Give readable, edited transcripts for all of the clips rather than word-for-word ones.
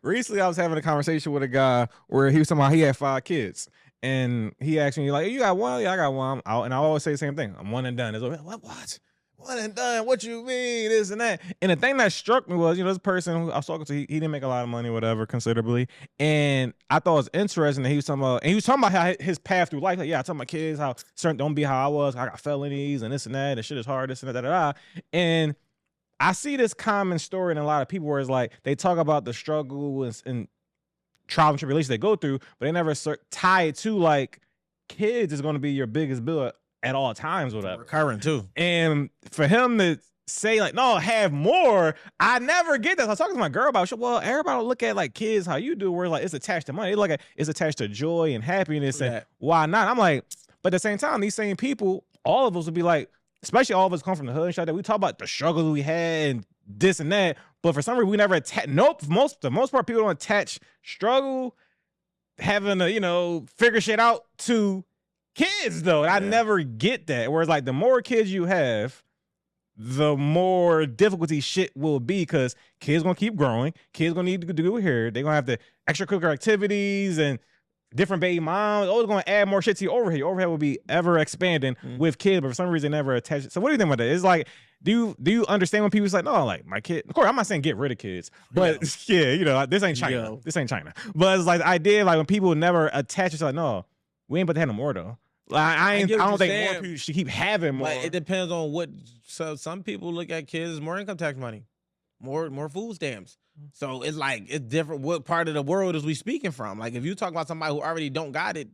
Recently I was having a conversation with a guy where he was talking about he had 5 kids. And he asked me, like, you got one? Yeah, I got one. And I always say the same thing. I'm one and done. It's like, what? One and done? What you mean? This and that. And the thing that struck me was, this person who I was talking to, he didn't make a lot of money, whatever, considerably. And I thought it was interesting that he was talking about how his path through life. Like, yeah, I tell my kids how certain don't be how I was. I got felonies and this and that. And shit is hard, this and that, da. And I see this common story in a lot of people where it's like they talk about the struggle and trials and tribulations they go through, but they never tie it to like kids is going to be your biggest bill at all times, whatever. Recurring too. And for him to say like, no, have more, I never get that. I was talking to my girl about, well, everybody don't look at like kids how you do, where like it's attached to money. They look at it's attached to joy and happiness, and why not? I'm like, but at the same time, these same people, all of us would be like, especially all of us come from the hood and shit, that we talk about the struggle we had and this and that, but for some reason we never attach. Nope, the most part people don't attach struggle, having to figure shit out to kids though. I never get that. Whereas like the more kids you have, the more difficulty shit will be, because kids gonna keep growing. Kids gonna need to do here. They're gonna have the extracurricular activities and different baby moms. Always gonna add more shit to your overhead. Your overhead will be ever expanding with kids, but for some reason they never attach it. So what do you think about that? It's like, do you understand when people say, no, like my kid? Of course, I'm not saying get rid of kids, but this ain't China. This ain't China. But it's like the idea, like when people never attach it to like, no, we ain't about to have no more though. Like I don't think more people should keep having more. Like, it depends on what. So some people look at kids as more income tax money, more food stamps. So it's like it's different. What part of the world is we speaking from? Like if you talk about somebody who already don't got it,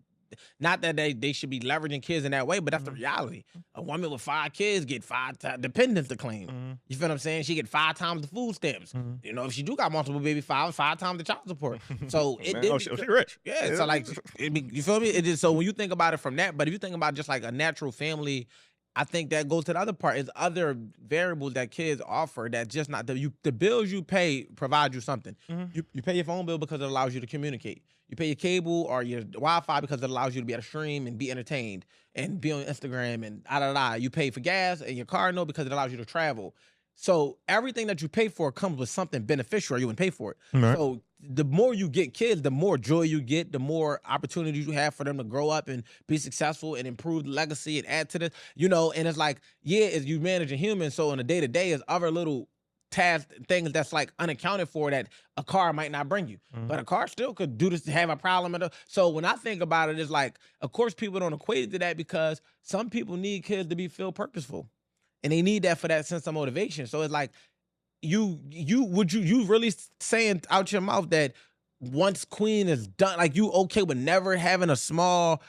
not that they should be leveraging kids in that way, but that's the reality. A woman with 5 kids get 5 dependents to claim. You feel what I'm saying? She get 5 times the food stamps. If she do got multiple baby, 5 times the child support. So she rich. Yeah. So like, you feel me? It is. So when you think about it from that, but if you think about just like a natural family, I think that goes to the other part, is other variables that kids offer that just not the bills you pay provide you something. You pay your phone bill because it allows you to communicate. You pay your cable or your Wi-Fi because it allows you to be able to stream and be entertained and be on Instagram and You pay for gas and your car note because it allows you to travel. So everything that you pay for comes with something beneficial, or you wouldn't pay for it. Right. So the more you get kids, the more joy you get, the more opportunities you have for them to grow up and be successful and improve the legacy and add to this, and it's like, as you manage a human, so in the day-to-day is other little tasks, things that's like unaccounted for that a car might not bring you. But a car still could do this, have a problem. So when I think about it, it's like, of course people don't equate it to that, because some people need kids to feel purposeful. And they need that for that sense of motivation. So it's like, you really saying out your mouth that once Queen is done, like you okay with never having a small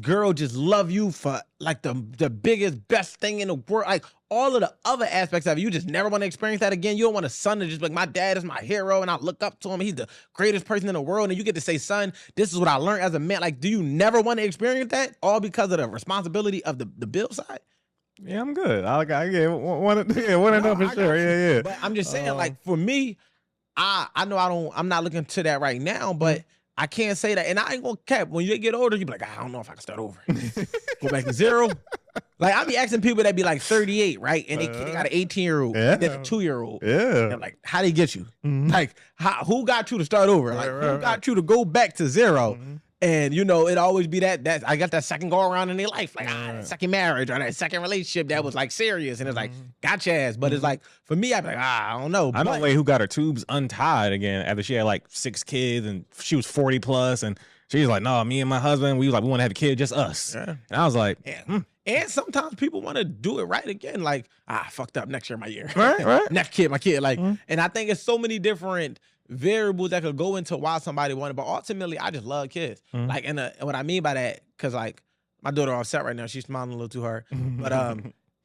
girl just love you for like the biggest, best thing in the world, like all of the other aspects of it, you just never want to experience that again? You don't want a son to just be like, my dad is my hero and I look up to him, he's the greatest person in the world, and you get to say, son, this is what I learned as a man. Like, do you never want to experience that, all because of the responsibility of the bill side? Yeah, I'm good. I want to know for sure. Yeah. But I'm just saying, like, for me, I know I'm not looking to that right now, but I can't say that. And I ain't gonna cap. When you get older, you be like, I don't know if I can start over. Go back to 0. Like, I be asking people that be like 38, right? And they got an 18-year-old, and then a 2-year-old. Yeah. And like, how they get you? Like, who got you to start over? Like, who got you to go back to 0? And it always be that I got that second go around in their life, like that second marriage or that second relationship that was like serious, and it's like, got your ass. But it's like, for me, I'd be like, I don't know. I know a lady who got her tubes untied again after she had like 6 kids and she was 40 plus, and she's like, no, me and my husband, we want to have a kid, just us. And I was like, And sometimes people want to do it right again, like, I fucked up, next year my year, right. Next kid, my kid, like, and I think it's so many different variables that could go into why somebody wanted, but ultimately I just love kids. Like, and what I mean by that, because like my daughter all set right now, she's smiling a little too hard, but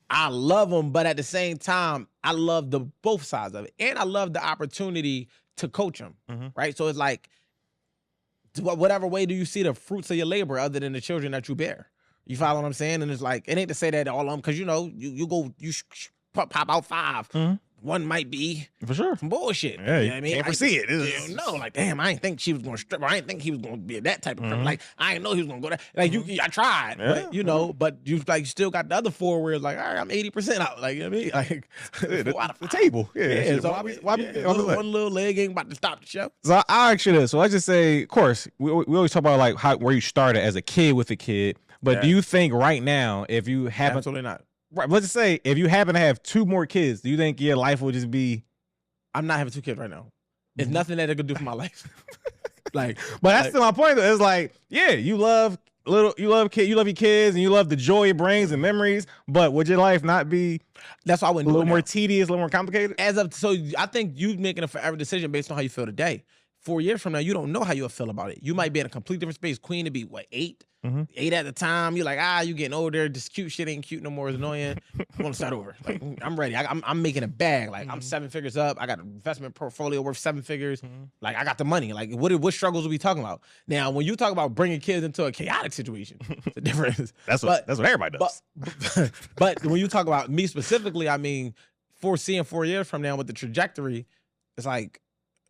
I love them, but at the same time I love both sides of it, and I love the opportunity to coach them, right? So it's like, whatever way do you see the fruits of your labor other than the children that you bear? You follow what I'm saying? And it's like, it ain't to say that all of them, because you pop out 5. one might be For sure. some bullshit. Yeah, you know what I mean? can't foresee it. You know, like, damn, I didn't think she was going to strip. Or I didn't think he was going to be that type of like, I didn't know he was going to go there. Like, I tried, but you know, but you like still got the other four where it's like, all right, I'm 80% out. Like, you know what I mean? Like, the table. Yeah. So one little leg ain't about to stop the show. So I'll ask you this. So let's just say, of course, we always talk about like where you started as a kid with a kid. But do you think right now, if you happen, absolutely not. Right, let's just say if you happen to have 2 more kids, do you think your life will just be? I'm not having 2 kids right now. It's nothing that it could do for my life. Like, but that's still my point. Though. It's like, yeah, you love your kids, and you love the joy it brings and memories. But would your life not be? That's why I wouldn't a little more tedious, a little more complicated. So I think you making a forever decision based on how you feel today. 4 years from now, you don't know how you'll feel about it. You might be in a complete different space. Queen to be what, 8? 8 at the time. You're like, you getting older. This cute shit ain't cute no more. It's annoying. I want to start over. Like, I'm ready. I'm making a bag. Like, I'm 7 figures up. I got an investment portfolio worth 7 figures. Like, I got the money. Like, what struggles are we talking about? Now, when you talk about bringing kids into a chaotic situation, it's a difference. That's what everybody does. But when you talk about me specifically, I mean, foreseeing 4 years from now with the trajectory, it's like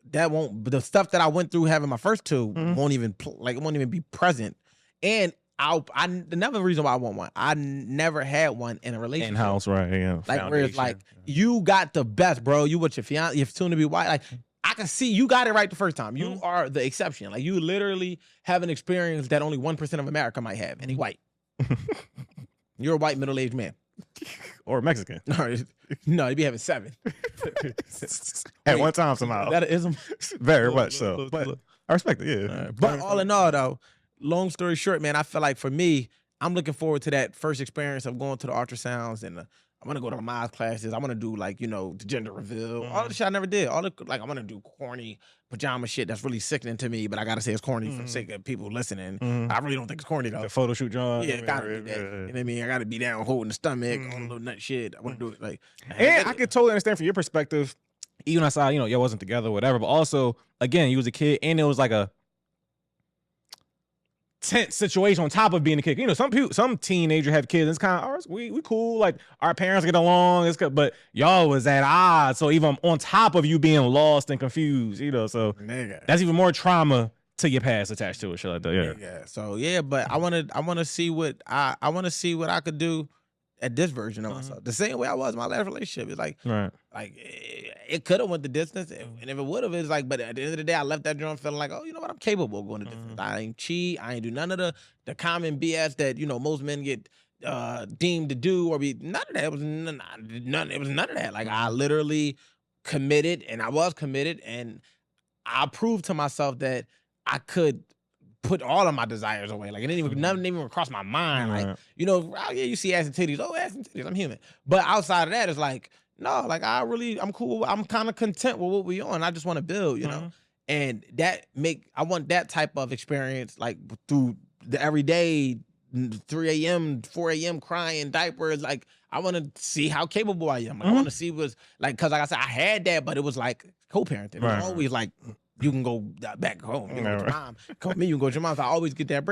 the stuff that I went through having my first 2 won't even be present. And another reason why I want one, I never had one in a relationship. In-house, right? Yeah. Like where it's like you got the best, bro. You with your fiance, your soon-to-be wife. Like I can see you got it right the first time. You are the exception. Like you literally have an experience that only 1% of America might have, and he white. You're a white middle-aged man. Or Mexican. No, you'd be having 7. At one time somehow. That is very much so. But I respect it, yeah. But all in all, though, long story short, man, I feel like for me, I'm looking forward to that first experience of going to the ultrasounds, and I'm gonna go to my classes. I want to do like, you know, the gender reveal, all the shit I never did. I'm gonna do corny pajama shit that's really sickening to me, but I gotta say it's corny for the sake of people listening. I really don't think it's corny though. The photo shoot drawing. Yeah, gotta be that. You know what I mean? I gotta be down holding the stomach, all the little nut shit. I want to do it like. And I could totally understand from your perspective, even outside, you know, y'all wasn't together, or whatever. But also, again, you was a kid, and it was like a tense situation on top of being a kid. You know, some teenager have kids. And it's kind of we cool. Like our parents get along. It's good, but y'all was at odds. So even on top of you being lost and confused, you know, so that's even more trauma to your past attached to it. Shit like that. Yeah. So yeah, but I want to see what I could do at this version of myself. The same way I was in my last relationship. It's like, it could have went the distance, and if it would have, it's like, but at the end of the day, I left that joint feeling like, oh, you know what, I'm capable of going the distance. I ain't cheat. I ain't do none of the common BS that, you know, most men get deemed to do or be. None of that. It was none of that. Like I literally committed, and I was committed, and I proved to myself that I could put all of my desires away. Like nothing even crossed my mind. Like, you know, oh, yeah, you see ass and titties. Oh, ass and titties. I'm human. But outside of that, it's like, no, like I'm cool. I'm kind of content with what we on. I just want to build, you know? And I want that type of experience, like through the everyday 3 a.m., 4 a.m. crying diapers. Like, I want to see how capable I am. Like, I want to see what's like, cause like I said, I had that, but it was like co-parenting. It was always like, you can go back home. You can go to your mom. Come with me, you can go to your mom's. I always get that break.